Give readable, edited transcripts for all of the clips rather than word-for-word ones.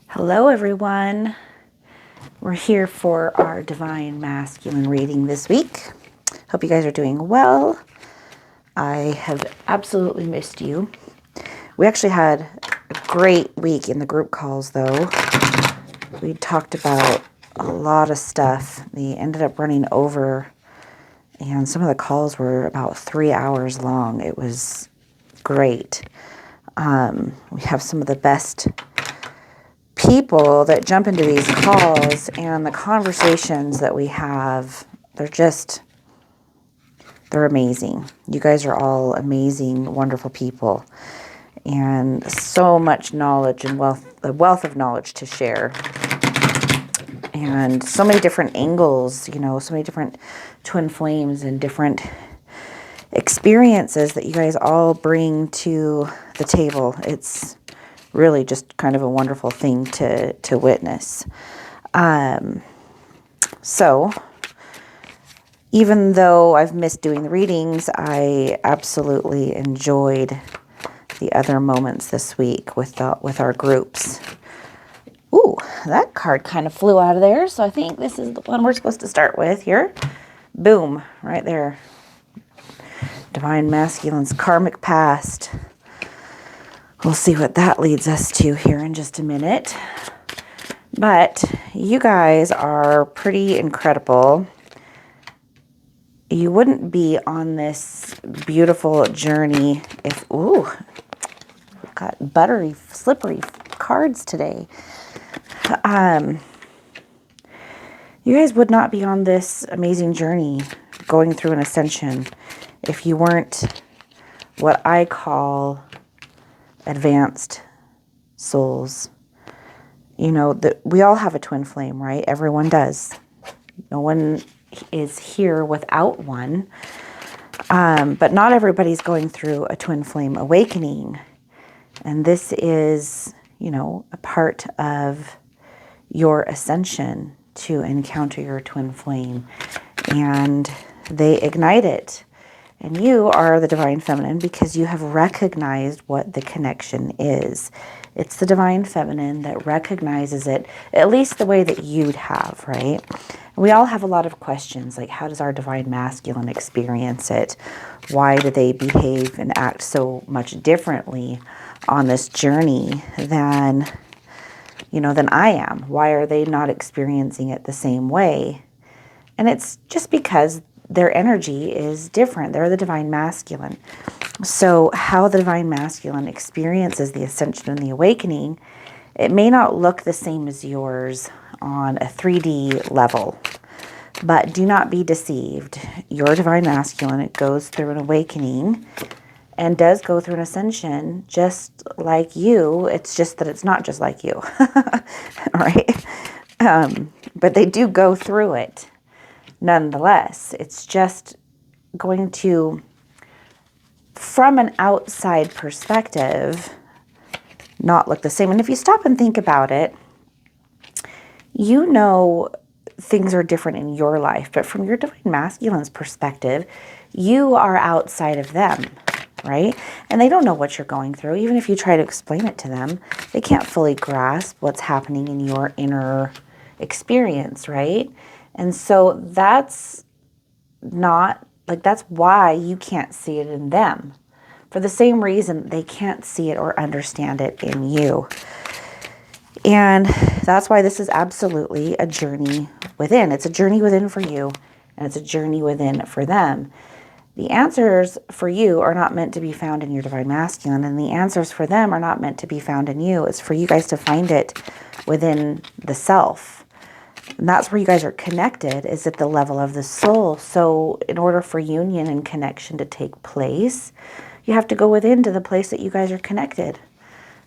Hello, everyone. We're here for our Divine Masculine reading this week. Hope you guys are doing well. I have absolutely missed you. We actually had a great week in the group calls, though. We talked about a lot of stuff. We ended up running over, and some of the calls were about 3 hours long. It was great. We have some of the best people that jump into these calls, and the conversations that we have, they're amazing. You guys are all amazing, wonderful people, and so much knowledge and a wealth of knowledge to share, and so many different angles, so many different twin flames and different experiences that you guys all bring to the table. It's really just kind of a wonderful thing to witness. So even though I've missed doing the readings, I absolutely enjoyed the other moments this week with our groups. Ooh, that card kind of flew out of there, so I think this is the one we're supposed to start with here. Boom, right there. Divine Masculine's karmic past. We'll see what that leads us to here in just a minute. But you guys are pretty incredible. You wouldn't be on this beautiful journey if, we've got buttery, slippery cards today. You guys would not be on this amazing journey going through an ascension if you weren't what I call advanced souls. We all have a twin flame, right? Everyone does. No one is here without one. But not everybody's going through a twin flame awakening. And this is, a part of your ascension to encounter your twin flame. And they ignite it. And you are the Divine Feminine because you have recognized what the connection is. It's the Divine Feminine that recognizes it, at least the way that you'd have, right? We all have a lot of questions, like how does our Divine Masculine experience it? Why do they behave and act so much differently on this journey than I am? Why are they not experiencing it the same way? And it's just because their energy is different. They're the Divine Masculine. So how the Divine Masculine experiences the ascension and the awakening, it may not look the same as yours on a 3D level. But do not be deceived. Your Divine Masculine, it goes through an awakening and does go through an ascension just like you. It's just that it's not just like you. All right? But they do go through it. Nonetheless, it's just going to, from an outside perspective, not look the same. And if you stop and think about it, things are different in your life. But from your Divine Masculine's perspective, you are outside of them, right? And they don't know what you're going through. Even if you try to explain it to them, they can't fully grasp what's happening in your inner experience, right? And so that's why you can't see it in them. For the same reason they can't see it or understand it in you. And that's why this is absolutely a journey within. It's a journey within for you, and it's a journey within for them. The answers for you are not meant to be found in your Divine Masculine, and the answers for them are not meant to be found in you. It's for you guys to find it within the self. And that's where you guys are connected, is at the level of the soul. So in order for union and connection to take place, you have to go within to the place that you guys are connected.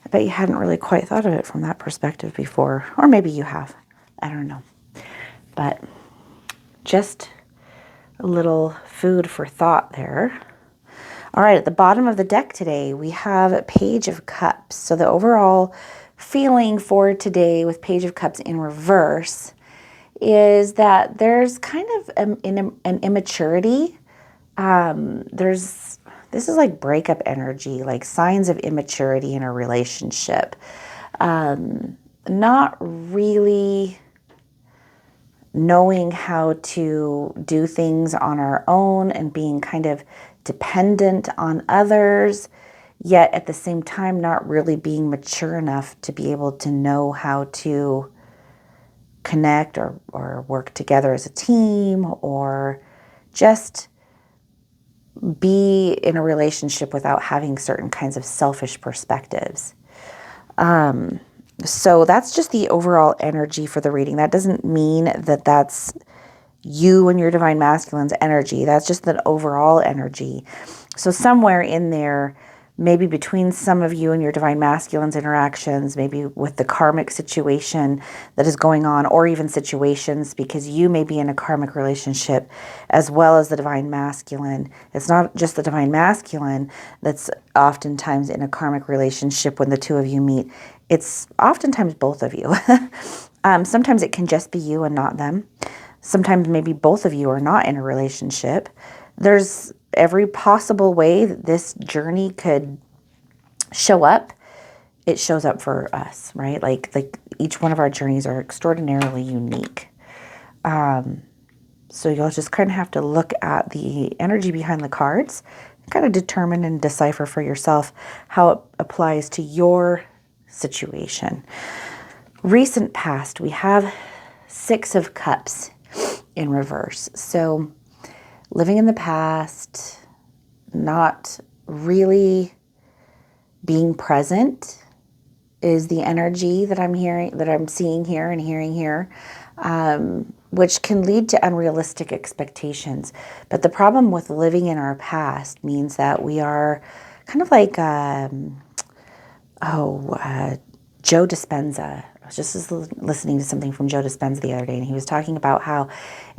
I bet you hadn't really quite thought of it from that perspective before. Or maybe you have. I don't know. But just a little food for thought there. All right, at the bottom of the deck today, we have a Page of Cups. So the overall feeling for today with Page of Cups in reverse is that there's kind of an immaturity. This is like breakup energy, like signs of immaturity in a relationship. not really knowing how to do things on our own and being kind of dependent on others, yet at the same time not really being mature enough to be able to know how to connect or work together as a team, or just be in a relationship without having certain kinds of selfish perspectives. So that's just the overall energy for the reading. That doesn't mean that that's you and your divine masculine's energy. That's just an overall energy. So somewhere in there, maybe between some of you and your divine masculine's interactions, maybe with the karmic situation that is going on, or even situations because you may be in a karmic relationship as well as the divine masculine. It's not just the divine masculine that's oftentimes in a karmic relationship when the two of you meet. It's oftentimes both of you. Sometimes it can just be you and not them. Sometimes maybe both of you are not in a relationship. There's every possible way that this journey could show up. It shows up for us, right? Like each one of our journeys are extraordinarily unique. So you'll just kind of have to look at the energy behind the cards, kind of determine and decipher for yourself how it applies to your situation. Recent past, we have 6 of Cups in reverse. So living in the past, not really being present is the energy that I'm hearing, that I'm seeing here and hearing here, which can lead to unrealistic expectations. But the problem with living in our past means that we are kind of like, Joe Dispenza. I was just listening to something from Joe Dispenza the other day, and he was talking about how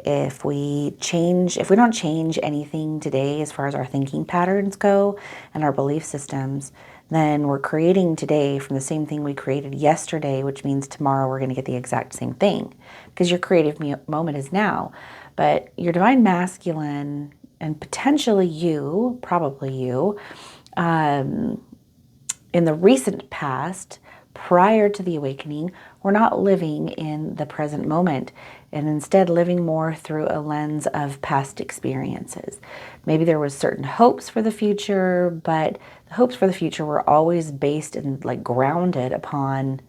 if we don't change anything today as far as our thinking patterns go and our belief systems, then we're creating today from the same thing we created yesterday, which means tomorrow we're going to get the exact same thing because your creative moment is now. But your divine masculine and potentially you, probably you, in the recent past, prior to the awakening, we're not living in the present moment and instead living more through a lens of past experiences. Maybe there was certain hopes for the future, but the hopes for the future were always based and like grounded upon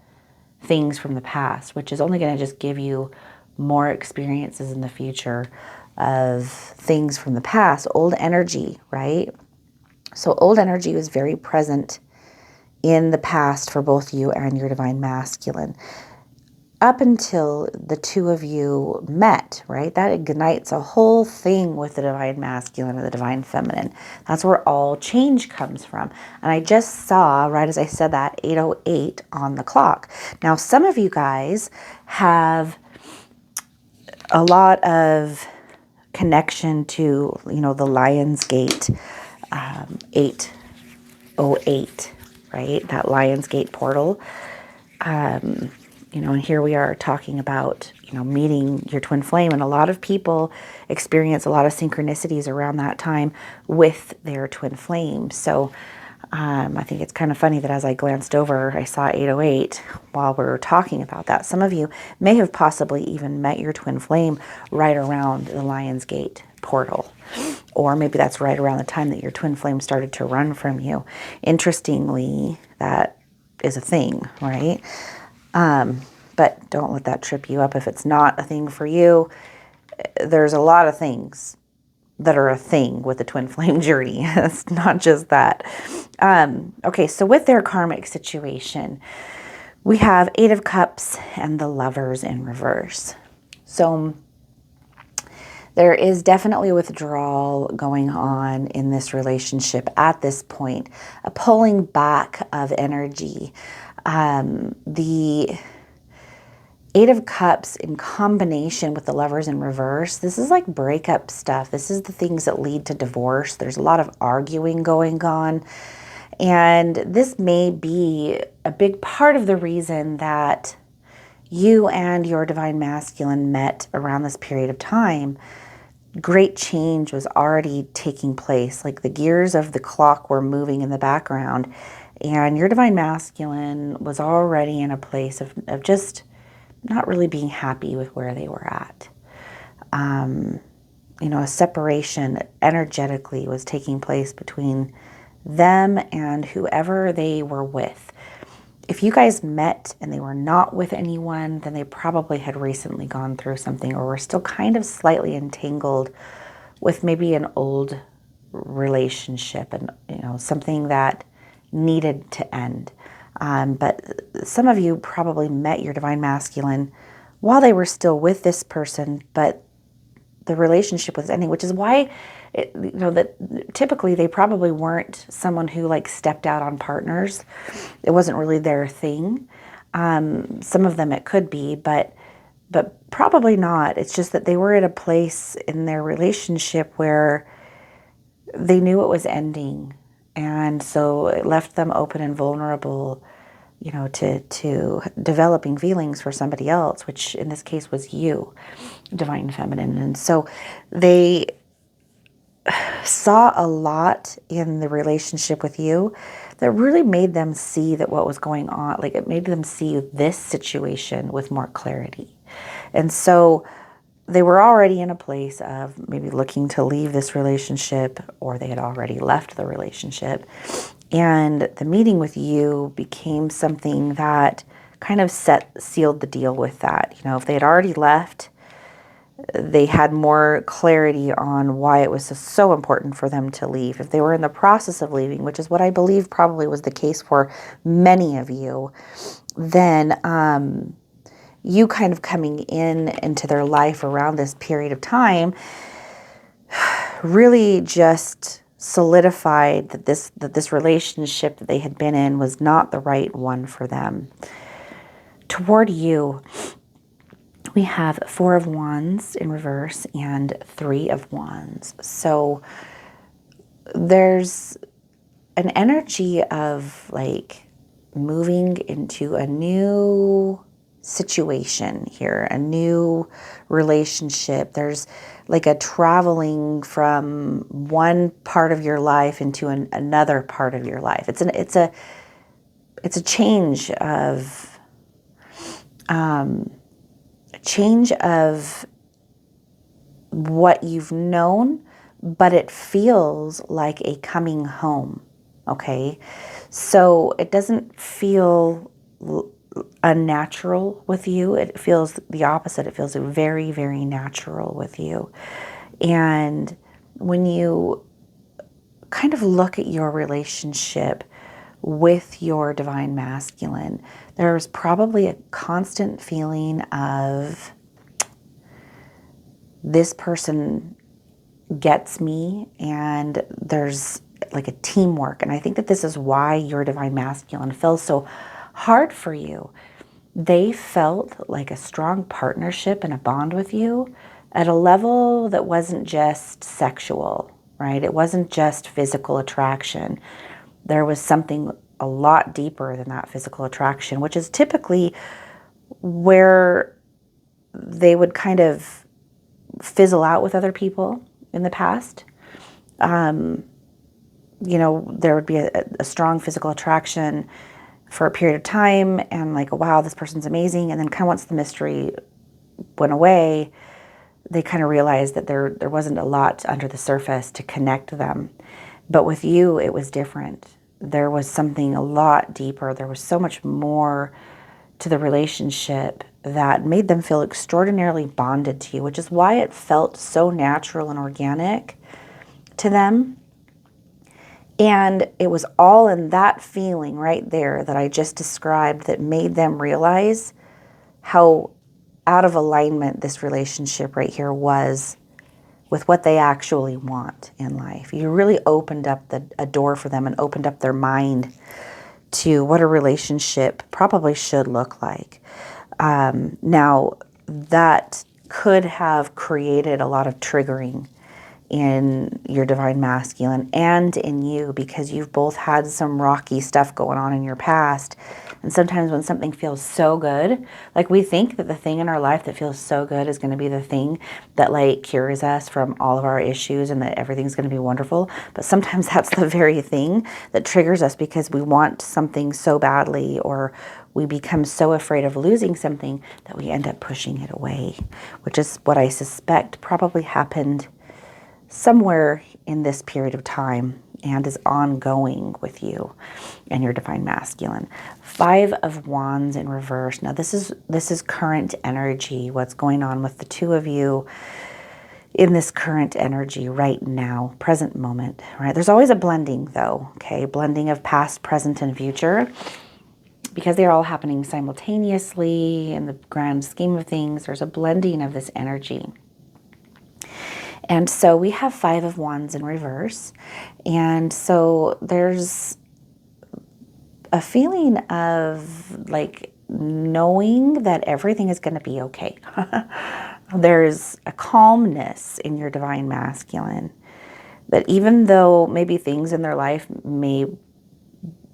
things from the past, which is only going to just give you more experiences in the future of things from the past, old energy, right? So old energy was very present in the past for both you and your divine masculine. Up until the two of you met, right? That ignites a whole thing with the divine masculine and the divine feminine. That's where all change comes from. And I just saw, right as I said that, 8:08 on the clock. Now, some of you guys have a lot of connection to, the Lion's Gate 8:08, right? That Lion's Gate portal. And here we are talking about, meeting your twin flame. And a lot of people experience a lot of synchronicities around that time with their twin flame. So I think it's kind of funny that as I glanced over, I saw 8:08 while we were talking about that. Some of you may have possibly even met your twin flame right around the Lion's Gate portal. Or maybe that's right around the time that your twin flame started to run from you. Interestingly, that is a thing, right? But don't let that trip you up if it's not a thing for you. There's a lot of things that are a thing with the twin flame journey. It's not just that. Okay, so with their karmic situation, we have 8 of Cups and the Lovers in reverse. So there is definitely a withdrawal going on in this relationship at this point, a pulling back of energy. The 8 of Cups in combination with the Lovers in reverse, this is like breakup stuff. This is the things that lead to divorce. There's a lot of arguing going on. And this may be a big part of the reason that you and your divine masculine met around this period of time. Great change was already taking place. Like the gears of the clock were moving in the background. And your divine masculine was already in a place of just not really being happy with where they were at. A separation energetically was taking place between them and whoever they were with. If you guys met and they were not with anyone, then they probably had recently gone through something or were still kind of slightly entangled with maybe an old relationship and something that needed to end. But some of you probably met your divine masculine while they were still with this person, but the relationship was ending, which is why that typically they probably weren't someone who like stepped out on partners. It wasn't really their thing. Some of them it could be, but probably not. It's just that they were at a place in their relationship where they knew it was ending, and so it left them open and vulnerable, to developing feelings for somebody else, which in this case was you, divine feminine. And so they saw a lot in the relationship with you that really made them see that what was going on, like it made them see this situation with more clarity. And so they were already in a place of maybe looking to leave this relationship, or they had already left the relationship. And the meeting with you became something that kind of sealed the deal with that. If they had already left, they had more clarity on why it was so important for them to leave. If they were in the process of leaving, which is what I believe probably was the case for many of you, then you kind of coming into their life around this period of time really just solidified that this relationship that they had been in was not the right one for them. Toward you, we have 4 of Wands in reverse and 3 of Wands. So there's an energy of like moving into a new situation here, a new relationship. There's like a traveling from one part of your life into another part of your life. It's a change of what you've known, but it feels like a coming home. Okay, so it doesn't feel unnatural with you. It feels the opposite. It feels very, very natural with you. And when you kind of look at your relationship with your divine masculine, there's probably a constant feeling of this person gets me, and there's like a teamwork. And I think that this is why your divine masculine feels so hard for you. They felt like a strong partnership and a bond with you at a level that wasn't just sexual, right? It wasn't just physical attraction. There was something a lot deeper than that physical attraction, which is typically where they would kind of fizzle out with other people in the past. There would be a strong physical attraction for a period of time, and like, wow, this person's amazing. And then kind of once the mystery went away, they kind of realized that there wasn't a lot under the surface to connect them. But with you, it was different. There was something a lot deeper. There was so much more to the relationship that made them feel extraordinarily bonded to you, which is why it felt so natural and organic to them. And it was all in that feeling right there that I just described that made them realize how out of alignment this relationship right here was with what they actually want in life. You really opened up a door for them and opened up their mind to what a relationship probably should look like. Now, that could have created a lot of triggering in your divine masculine and in you, because you've both had some rocky stuff going on in your past And sometimes when something feels so good, like we think that the thing in our life that feels so good is going to be the thing that like cures us from all of our issues and that everything's going to be wonderful. But sometimes that's the very thing that triggers us because we want something so badly, or we become so afraid of losing something that we end up pushing it away, which is what I suspect probably happened somewhere in this period of time and is ongoing with you and your divine masculine. 5 of Wands in reverse. Now this is current energy, what's going on with the two of you in this current energy right now, present moment, right? There's always a blending though, okay? Blending of past, present, and future, because they're all happening simultaneously in the grand scheme of things. There's a blending of this energy. And so we have 5 of Wands in reverse. And so there's a feeling of like knowing that everything is going to be okay. There's a calmness in your divine masculine. That even though maybe things in their life may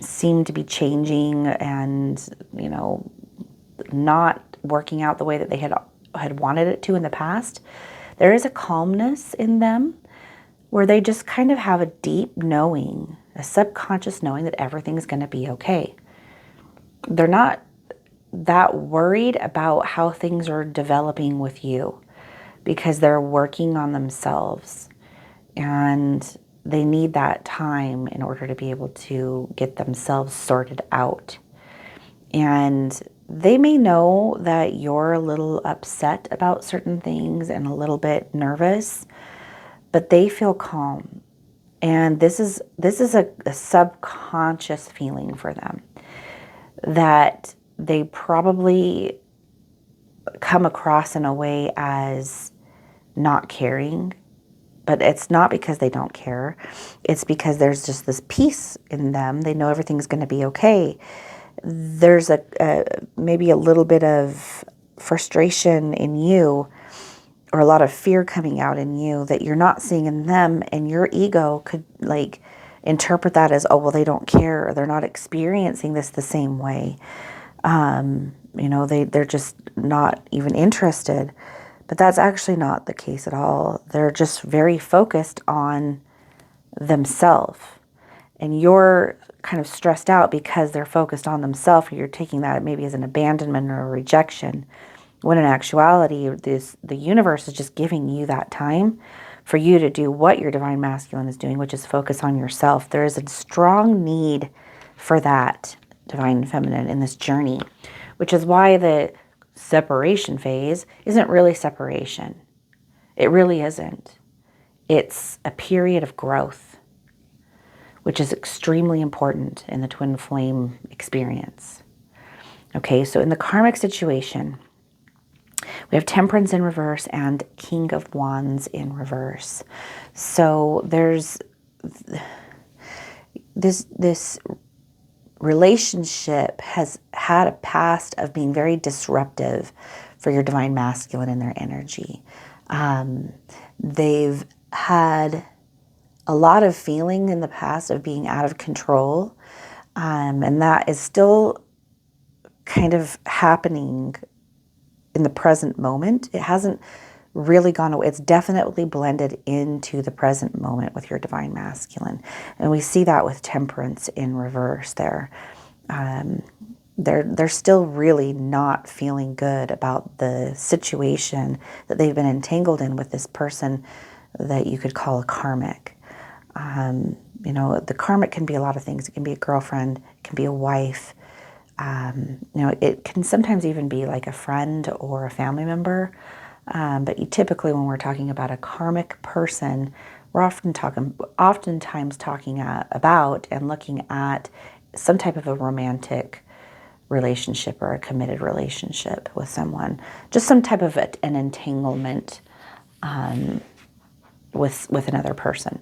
seem to be changing and, you know, not working out the way that they had wanted it to in the past, there is a calmness in them where they just kind of have a deep knowing, a subconscious knowing that everything's going to be okay. They're not that worried about how things are developing with you because they're working on themselves and they need that time in order to be able to get themselves sorted out. And they may know that you're a little upset about certain things and a little bit nervous, but they feel calm. And this is a subconscious feeling for them that they probably come across in a way as not caring, but it's not because they don't care. It's because there's just this peace in them. They know everything's going to be okay. There's maybe a little bit of frustration in you, or a lot of fear coming out in you that you're not seeing in them, and your ego could like interpret that as, oh, well, they don't care, or they're not experiencing this the same way. You know, they're just not even interested. But that's actually not the case at all. They're just very focused on themselves. And you're kind of stressed out because they're focused on themselves, or you're taking that maybe as an abandonment or a rejection, when in actuality, the universe is just giving you that time for you to do what your divine masculine is doing, which is focus on yourself. There is a strong need for that divine feminine in this journey, which is why the separation phase isn't really separation. It really isn't. It's a period of growth, which is extremely important in the twin flame experience. Okay, so in the karmic situation, we have Temperance in reverse and King of Wands in reverse. So there's this relationship has had a past of being very disruptive for your divine masculine and their energy. They've had a lot of feeling in the past of being out of control, and that is still kind of happening in the present moment. It hasn't really gone away. It's definitely blended into the present moment with your divine masculine. And we see that with Temperance in reverse there. They're still really not feeling good about the situation that they've been entangled in with this person that you could call a karmic. You know, the karmic can be a lot of things. It can be a girlfriend, it can be a wife. You know, it can sometimes even be like a friend or a family member. But typically when we're talking about a karmic person, we're oftentimes talking about and looking at some type of a romantic relationship or a committed relationship with someone. Just some type of an entanglement with another person.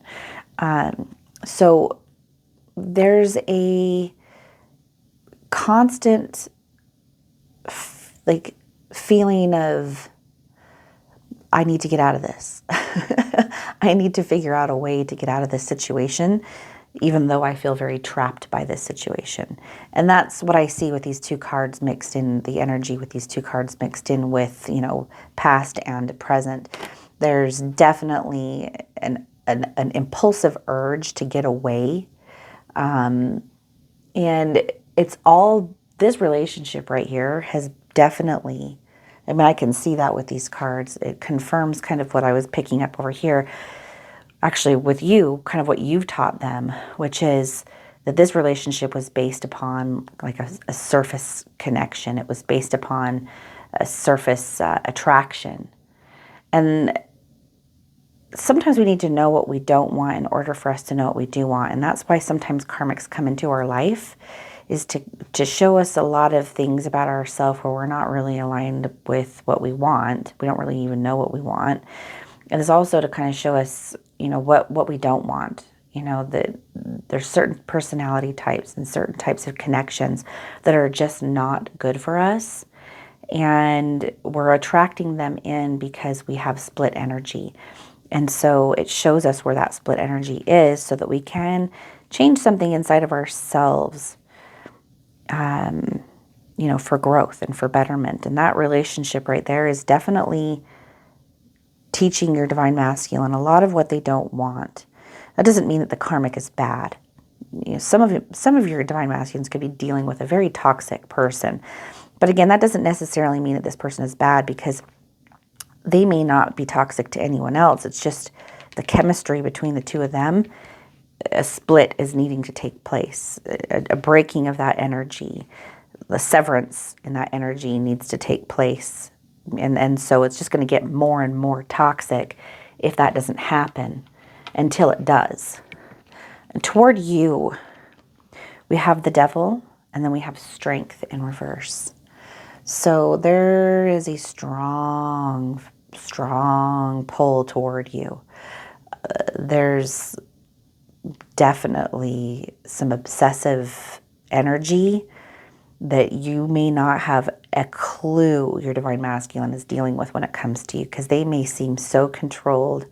So there's a constant feeling of, I need to get out of this. I need to figure out a way to get out of this situation. even though I feel very trapped by this situation. And that's what I see with these two cards mixed in, the energy with these two cards mixed in with, you know, past and present. There's definitely an impulsive urge to get away. And it's all, this relationship right here has definitely, I mean, I can see that with these cards. It confirms kind of what I was picking up over here, actually with you, kind of what you've taught them, which is that this relationship was based upon like a surface connection. It was based upon a surface attraction. And sometimes we need to know what we don't want in order for us to know what we do want. And that's why sometimes karmics come into our life, is to show us a lot of things about ourselves where we're not really aligned with what we want. We don't really even know what we want. And it's also to kind of show us, you know, what we don't want. You know, that there's certain personality types and certain types of connections that are just not good for us. And we're attracting them in because we have split energy. And so it shows us where that split energy is so that we can change something inside of ourselves, you know, for growth and for betterment. And that relationship right there is definitely teaching your divine masculine a lot of what they don't want. That doesn't mean that the karmic is bad. You know, some of your divine masculines could be dealing with a very toxic person. But again, that doesn't necessarily mean that this person is bad, because they may not be toxic to anyone else. It's just the chemistry between the two of them. A split is needing to take place, a breaking of that energy, the severance in that energy needs to take place. And so it's just going to get more and more toxic if that doesn't happen, until it does. And toward you, we have the devil, and then we have strength in reverse. So there is a strong pull toward you. There's definitely some obsessive energy that you may not have a clue your divine masculine is dealing with when it comes to you, because they may seem so controlled.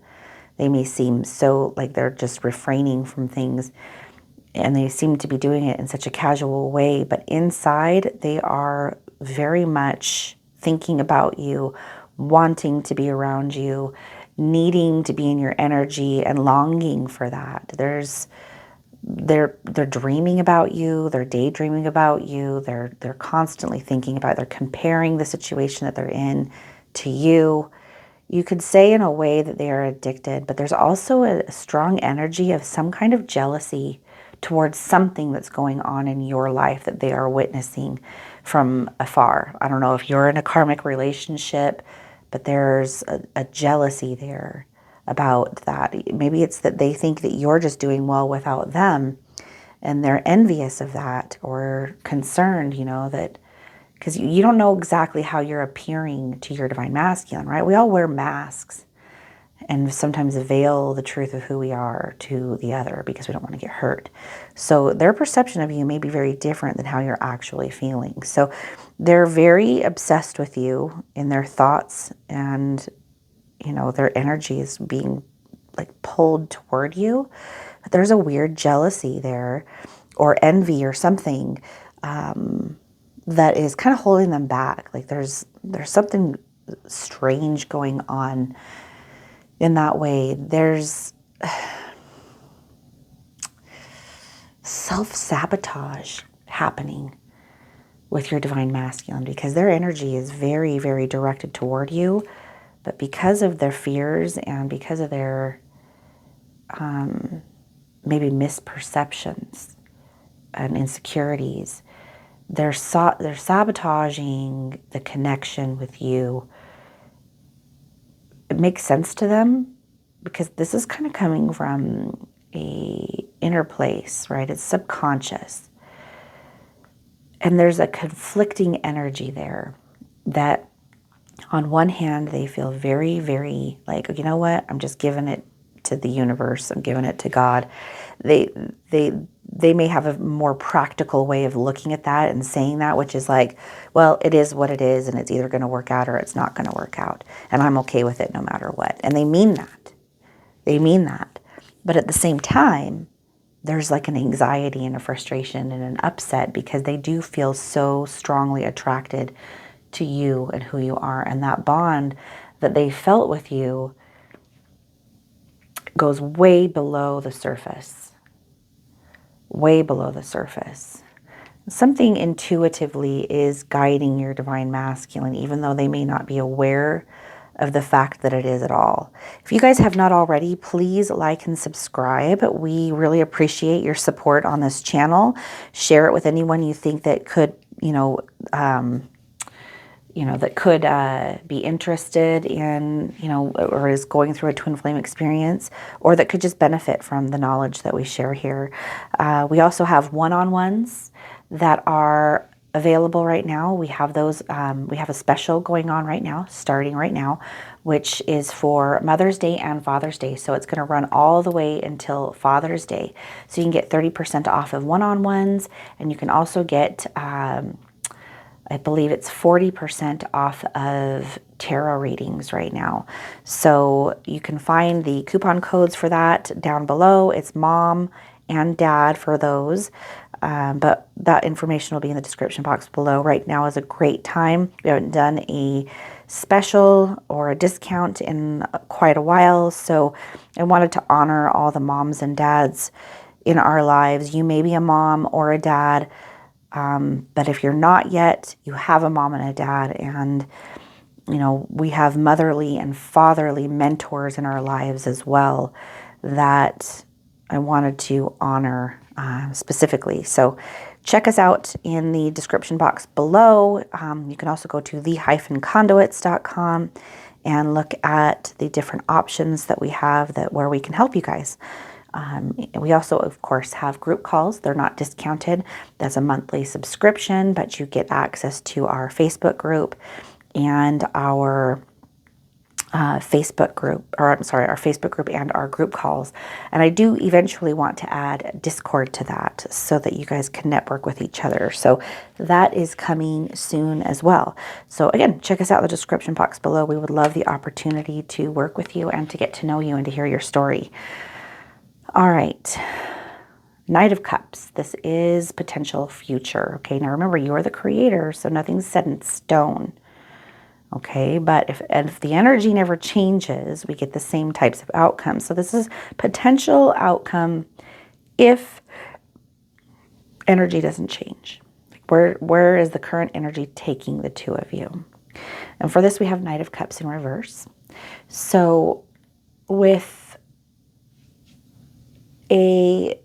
They may seem so like they're just refraining from things, and they seem to be doing it in such a casual way, but inside they are very much thinking about you, wanting to be around you, needing to be in your energy and longing for that. They're dreaming about you, they're daydreaming about you, they're constantly thinking about it. They're comparing the situation that they're in to you. You could say in a way that they are addicted, but there's also a strong energy of some kind of jealousy towards something that's going on in your life that they are witnessing from afar. I don't know if you're in a karmic relationship, but there's a jealousy there about that. Maybe it's that they think that you're just doing well without them, and they're envious of that, or concerned, you know, that because you don't know exactly how you're appearing to your divine masculine, right? We all wear masks and sometimes veil the truth of who we are to the other because we don't want to get hurt. So their perception of you may be very different than how you're actually feeling. So they're very obsessed with you in their thoughts, and, you know, their energy is being like pulled toward you. But there's a weird jealousy there, or envy or something, that is kind of holding them back. Like there's something strange going on in that way. There's self-sabotage happening with your divine masculine, because their energy is very, very directed toward you. But because of their fears and because of their maybe misperceptions and insecurities, they're sabotaging the connection with you. It makes sense to them because this is kind of coming from a inner place, right? It's subconscious. And there's a conflicting energy there that on one hand, they feel very, very like, you know what? I'm just giving it to the universe. I'm giving it to God. They may have a more practical way of looking at that and saying that, which is like, well, it is what it is, and it's either going to work out or it's not going to work out. And I'm okay with it no matter what. And they mean that. They mean that. But at the same time, there's like an anxiety and a frustration and an upset because they do feel so strongly attracted to you and who you are. And that bond that they felt with you goes way below the surface, way below the surface. Something intuitively is guiding your divine masculine, even though they may not be aware of the fact that it is at all. If you guys have not already, please like and subscribe. We really appreciate your support on this channel. Share it with anyone you think that could, that could be interested in, or is going through a twin flame experience, or that could just benefit from the knowledge that we share here. We also have one-on-ones that are available right now. We have those, we have a special going on right now, starting right now, which is for Mother's Day and Father's Day. So it's going to run all the way until Father's Day. So you can get 30% off of one-on-ones, and you can also get, I believe it's 40% off of tarot readings right now. So you can find the coupon codes for that down below. It's mom and dad for those. But that information will be in the description box below. Right now is a great time. We haven't done a special or a discount in quite a while. So I wanted to honor all the moms and dads in our lives. You may be a mom or a dad. But if you're not yet, you have a mom and a dad, and we have motherly and fatherly mentors in our lives as well that I wanted to honor specifically. So check us out in the description box below. You can also go to the-conduits.com and look at the different options that we have where we can help you guys. We also, of course, have group calls. They're not discounted. That's a monthly subscription, but you get access to our Facebook group and our our Facebook group and our group calls. And I do eventually want to add Discord to that so that you guys can network with each other. So that is coming soon as well. So again, check us out in the description box below. We would love the opportunity to work with you and to get to know you and to hear your story. All right, Knight of Cups. This is potential future. Okay, now remember, you are the creator, so nothing's set in stone. Okay, but if the energy never changes, we get the same types of outcomes. So this is potential outcome if energy doesn't change. Where is the current energy taking the two of you? And for this, we have Knight of Cups in reverse. So with a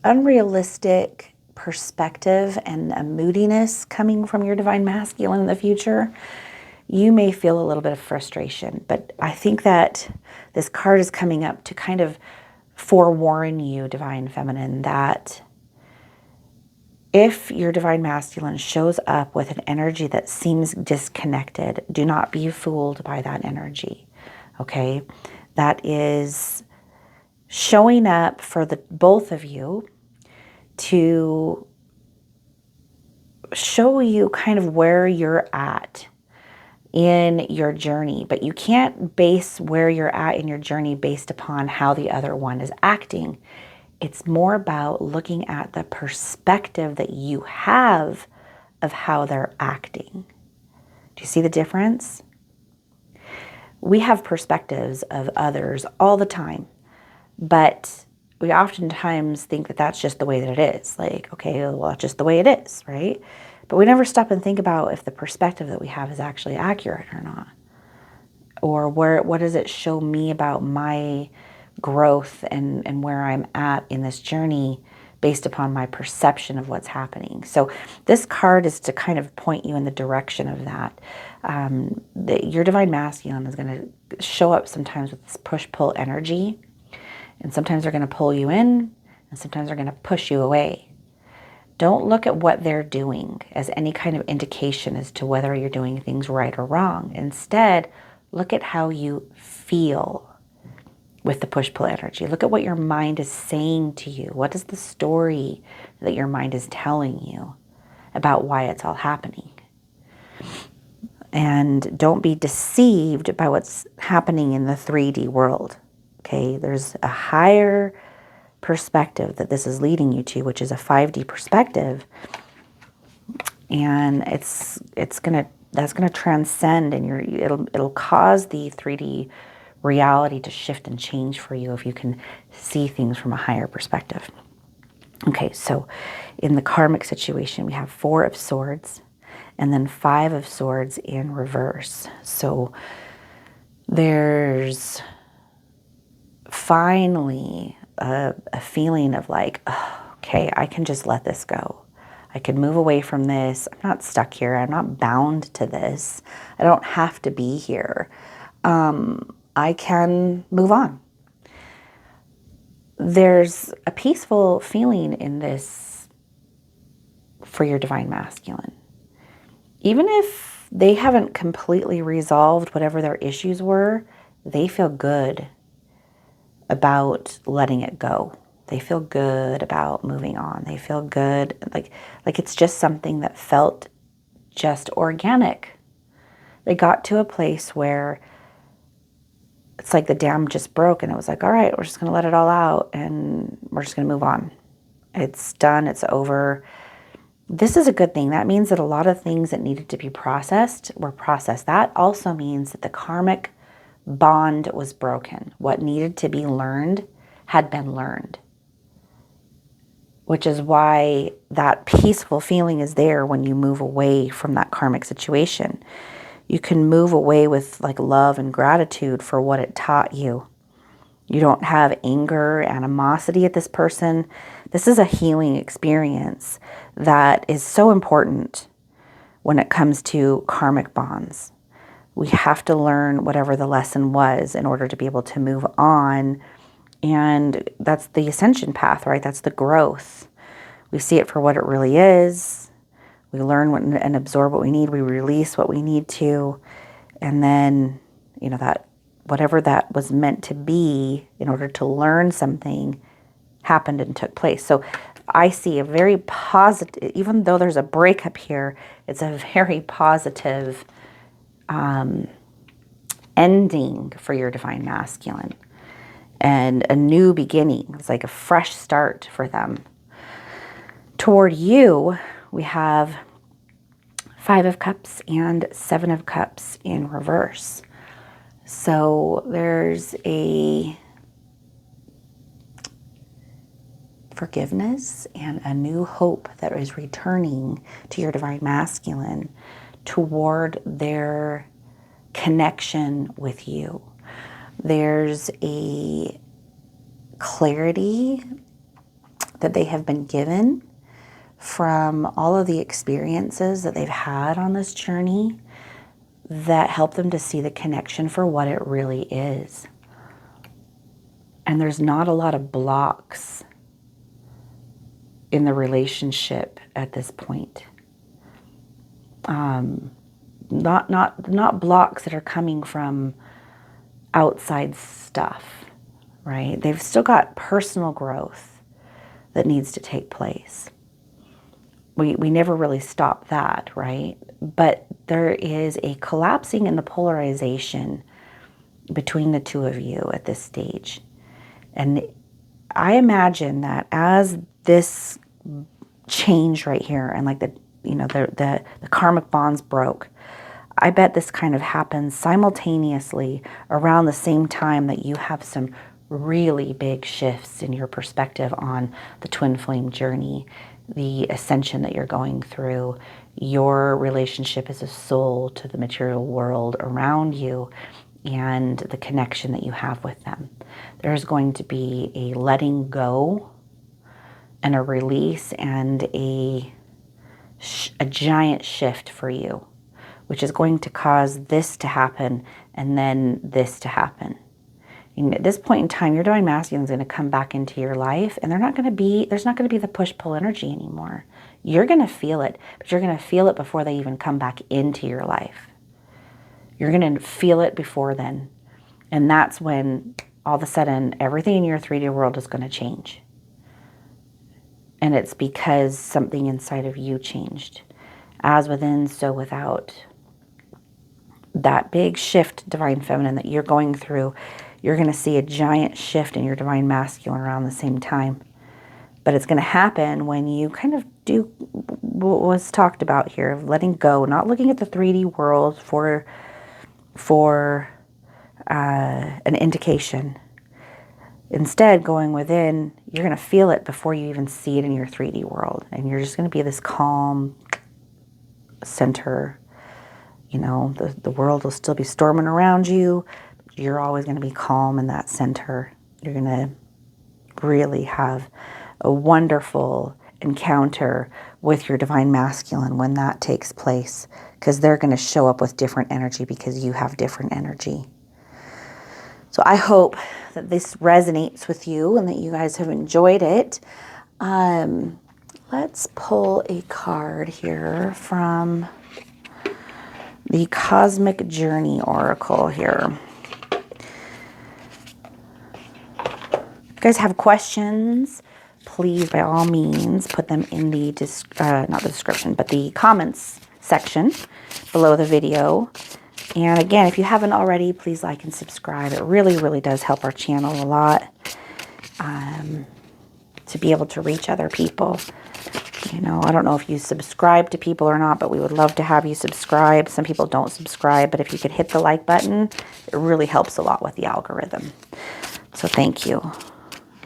unrealistic perspective and a moodiness coming from your divine masculine in the future, you may feel a little bit of frustration. But I think that this card is coming up to kind of forewarn you, divine feminine, that if your divine masculine shows up with an energy that seems disconnected, do not be fooled by that energy. Okay? That is showing up for the both of you to show you kind of where you're at in your journey, but you can't base where you're at in your journey based upon how the other one is acting. It's more about looking at the perspective that you have of how they're acting. Do you see the difference? We have perspectives of others all the time, but we oftentimes think that that's just the way that it is. Like, okay, well, that's just the way it is, right? But we never stop and think about if the perspective that we have is actually accurate or not. Or what does it show me about my growth and where I'm at in this journey based upon my perception of what's happening. So this card is to kind of point you in the direction of that. Your divine masculine is going to show up sometimes with this push-pull energy. And sometimes they're going to pull you in, and sometimes they're going to push you away. Don't look at what they're doing as any kind of indication as to whether you're doing things right or wrong. Instead, look at how you feel with the push-pull energy. Look at what your mind is saying to you. What is the story that your mind is telling you about why it's all happening? And don't be deceived by what's happening in the 3D world. Okay, there's a higher perspective that this is leading you to, which is a 5D perspective. And that's gonna transcend, and it'll cause the 3D reality to shift and change for you if you can see things from a higher perspective. Okay, so in the karmic situation, we have 4 of Swords and then 5 of Swords in reverse. So there's finally a feeling of like, oh, okay, I can just let this go. I can move away from this. I'm not stuck here. I'm not bound to this. I don't have to be here. I can move on. There's a peaceful feeling in this for your divine masculine. Even if they haven't completely resolved whatever their issues were, they feel good about letting it go. They feel good about moving on. They feel good, like it's just something that felt just organic. They got to a place where it's like the dam just broke, and it was like, all right, we're just going to let it all out, and we're just going to move on. It's done. It's over. This is a good thing. That means that a lot of things that needed to be processed were processed. That also means that the karmic bond was broken. What needed to be learned had been learned, which is why that peaceful feeling is there when you move away from that karmic situation. You can move away with like love and gratitude for what it taught you. You don't have anger, animosity at this person. This is a healing experience that is so important when it comes to karmic bonds. We have to learn whatever the lesson was in order to be able to move on. And that's the ascension path, right? That's the growth. We see it for what it really is. We learn and absorb what we need. We release what we need to. And then, that whatever that was meant to be in order to learn something happened and took place. So I see a very positive, even though there's a breakup here, it's a very positive ending for your divine masculine and a new beginning. It's like a fresh start for them. Toward you, we have 5 of Cups and 7 of Cups in reverse. So there's a forgiveness and a new hope that is returning to your divine masculine toward their connection with you. There's a clarity that they have been given from all of the experiences that they've had on this journey that help them to see the connection for what it really is. And there's not a lot of blocks in the relationship at this point. Not blocks that are coming from outside stuff, right? They've still got personal growth that needs to take place. We never really stop that, right? But there is a collapsing in the polarization between the two of you at this stage. And I imagine that as this change right here and like the karmic bonds broke, I bet this kind of happens simultaneously around the same time that you have some really big shifts in your perspective on the twin flame journey, the ascension that you're going through, your relationship as a soul to the material world around you, and the connection that you have with them. There's going to be a letting go and a release and a giant shift for you, which is going to cause this to happen and then this to happen. And at this point in time, your divine masculine is going to come back into your life, and there's not going to be the push-pull energy anymore. You're going to feel it, but you're going to feel it before they even come back into your life. You're going to feel it before then. And that's when all of a sudden everything in your 3D world is going to change. And it's because something inside of you changed. As within, so without. That big shift, divine feminine, that you're going through, you're going to see a giant shift in your divine masculine around the same time. But it's going to happen when you kind of do what was talked about here, of letting go, not looking at the 3D world for an indication. Instead, going within, you're going to feel it before you even see it in your 3D world. And you're just going to be this calm center. You know, the world will still be storming around you. You're always going to be calm in that center. You're going to really have a wonderful encounter with your divine masculine when that takes place, because they're going to show up with different energy because you have different energy. So I hope that this resonates with you and that you guys have enjoyed it. Let's pull a card here from the Cosmic Journey Oracle here. If you guys have questions, please, by all means, put them in the, not the description, but the comments section below the video. And again, if you haven't already, please like and subscribe. It really, really does help our channel a lot to be able to reach other people. You know, I don't know if you subscribe to people or not, but we would love to have you subscribe. Some people don't subscribe, but if you could hit the like button, it really helps a lot with the algorithm. So thank you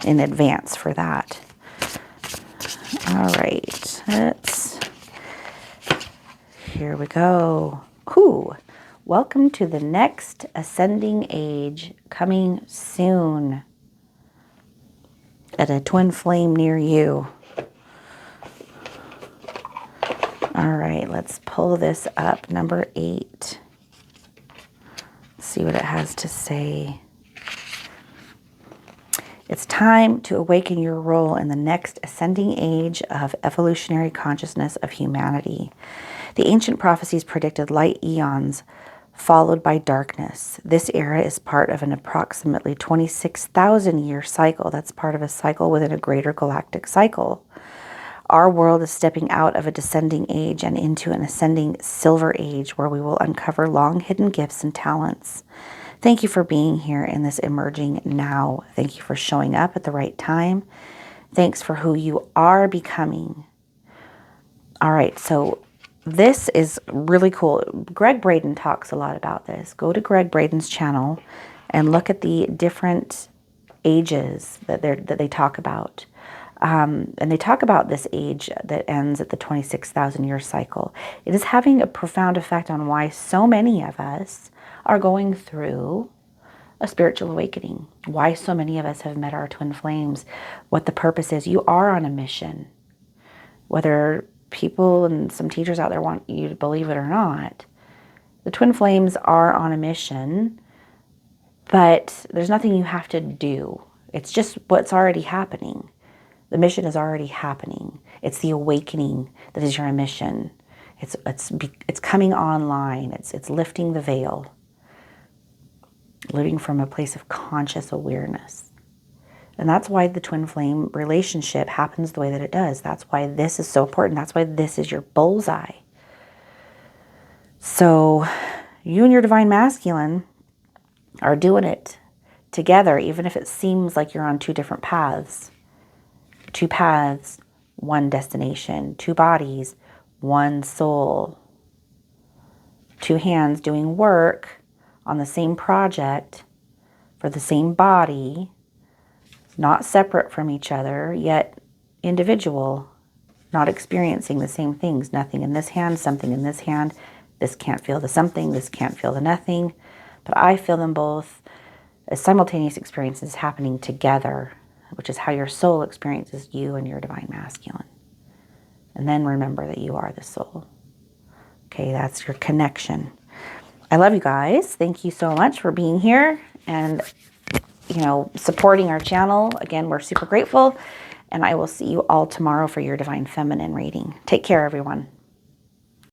in advance for that. All right, here we go. Ooh. Welcome to the next ascending age, coming soon at a twin flame near you. All right, let's pull this up. Number 8. See what it has to say. It's time to awaken your role in the next ascending age of evolutionary consciousness of humanity. The ancient prophecies predicted light eons followed by darkness. This era is part of an approximately 26,000 year cycle. That's part of a cycle within a greater galactic cycle. Our world is stepping out of a descending age and into an ascending silver age where we will uncover long hidden gifts and talents. Thank you for being here in this emerging now. Thank you for showing up at the right time. Thanks for who you are becoming. All right, so this is really cool. Greg Braden talks a lot about this. Go to Greg Braden's channel and look at the different ages that they talk about. And they talk about this age that ends at the 26,000 year cycle. It is having a profound effect on why so many of us are going through a spiritual awakening. Why so many of us have met our twin flames. What the purpose is. You are on a mission. Whether people and some teachers out there want you to believe it or not, the twin flames are on a mission, but there's nothing you have to do. It's just what's already happening. The mission is already happening. It's the awakening that is your mission. It's coming online. It's lifting the veil. Living from a place of conscious awareness. And that's why the twin flame relationship happens the way that it does. That's why this is so important. That's why this is your bullseye. So you and your divine masculine are doing it together, even if it seems like you're on two different paths. 2 paths, 1 destination. 2 bodies, 1 soul. 2 hands doing work on the same project for the same body, not separate from each other, yet individual, not experiencing the same things. Nothing in this hand, something in this hand. This can't feel the something, this can't feel the nothing. But I feel them both as simultaneous experiences happening together, which is how your soul experiences you and your divine masculine. And then remember that you are the soul. Okay, that's your connection. I love you guys. Thank you so much for being here and supporting our channel. Again, we're super grateful. And I will see you all tomorrow for your Divine Feminine reading. Take care, everyone.